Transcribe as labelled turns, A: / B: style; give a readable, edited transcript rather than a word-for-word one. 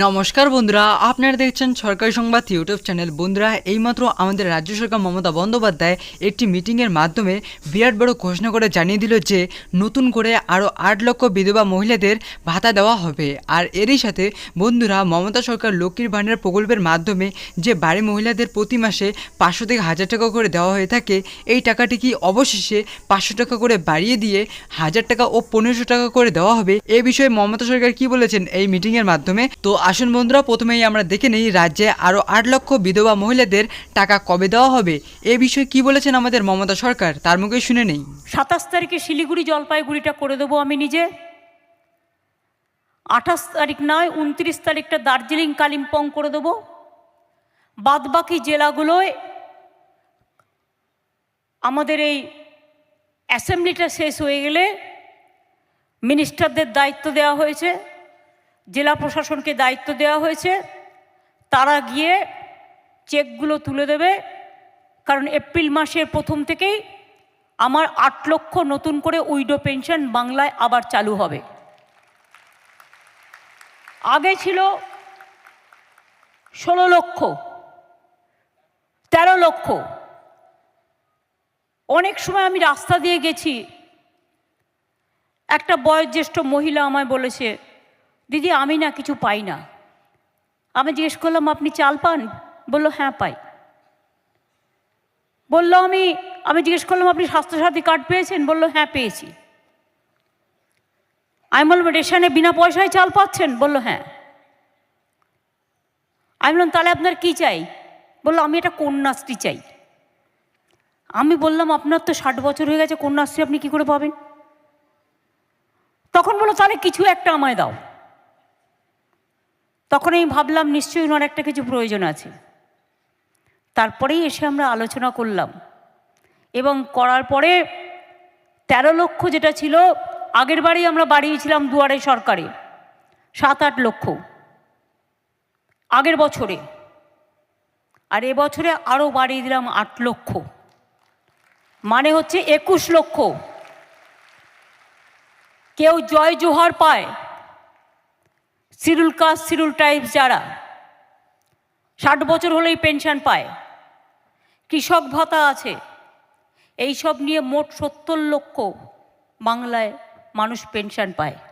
A: নমস্কার বন্ধুরা, আপনারা দেখছেন সরকারি সংবাদ ইউটিউব চ্যানেল। বন্ধুরা, এইমাত্র আমাদের রাজ্য সরকার মমতা বন্দ্যোপাধ্যায় একটি মিটিংয়ের মাধ্যমে বিরাট বড় ঘোষণা করে জানিয়ে দিল যে নতুন করে আরও 8 লক্ষ বিধবা মহিলাদের ভাতা দেওয়া হবে। আর এরই সাথে বন্ধুরা, মমতা সরকার লক্ষ্মীর ভাণ্ডার প্রকল্পের মাধ্যমে যে বাড়ি মহিলাদের প্রতি মাসে 500 থেকে 1000 টাকা করে দেওয়া হয়ে থাকে, এই টাকাটি কি অবশেষে 500 টাকা করে বাড়িয়ে দিয়ে 1000 টাকা ও 1500 টাকা করে দেওয়া হবে। এ বিষয়ে মমতা সরকার কি বলেছেন এই মিটিংয়ের মাধ্যমে, তো আসুন বন্ধুরা, প্রথমেই আমরা দেখে নিই রাজ্যে আরও 8 লক্ষ বিধবা মহিলাদের টাকা কবে দেওয়া হবে। এ বিষয়ে কি বলেছেন আমাদের মমতা সরকার, তার মুখে শুনে নেই।
B: 27 তারিখে শিলিগুড়ি জলপাইগুড়িটা করে দেবো আমি নিজে। 28 তারিখ নয়, 29 তারিখটা দার্জিলিং কালিম্পং করে দেবো। বাদবাকি জেলাগুলোয় আমাদের এই অ্যাসেম্বলিটা শেষ হয়ে গেলে মিনিস্টারদের দায়িত্ব দেওয়া হয়েছে, জেলা প্রশাসনকে দায়িত্ব দেওয়া হয়েছে, তারা গিয়ে চেকগুলো তুলে দেবে। কারণ এপ্রিল মাসের প্রথম থেকেই আমার 8 লক্ষ নতুন করে উইডো পেনশন বাংলায় আবার চালু হবে। আগে ছিল 16 লক্ষ, 13 লক্ষ। অনেক সময় আমি রাস্তা দিয়ে গেছি, একটা বয়োজ্যেষ্ঠ মহিলা আমায় বলেছে, দিদি আমি না কিছু পাই না। আমি জিজ্ঞেস করলাম, আপনি চাল পান? বললো হ্যাঁ পাই। বললো আমি জিজ্ঞেস করলাম, আপনি স্বাস্থ্যসাথী কার্ড পেয়েছেন? বললো হ্যাঁ পেয়েছি। আমি বললাম, রেশনে বিনা পয়সায় চাল পাচ্ছেন? বললো হ্যাঁ। আমি বললাম, তাহলে আপনার কি চাই? বললো আমি একটা কন্যাশ্রী চাই। আমি বললাম, আপনার তো 60 বছর হয়ে গেছে, কন্যাশ্রী আপনি কি করে পাবেন? তখন বললো, তাহলে কিছু একটা আমায় দাও। তখন আমি ভাবলাম নিশ্চয়ই ওনার একটা কিছু প্রয়োজন আছে। তারপরেই এসে আমরা আলোচনা করলাম, এবং করার পরে 13 লক্ষ যেটা ছিল আগের বারেই আমরা বাড়িয়েছিলাম দুয়ারে সরকারে 7-8 লক্ষ আগের বছরে, আর এবছরে আরও বাড়িয়ে দিলাম 8 লক্ষ, মানে হচ্ছে 21 লক্ষ। কেউ জয় জোহার পায়, শিডিউল কাস্ট শিডিউল ট্রাইবস যারা 60 বছর হলেই পেনশন পায়, কৃষক ভাতা আছে, এই সব নিয়ে মোট 70 লক্ষ বাংলায় মানুষ পেনশন পায়।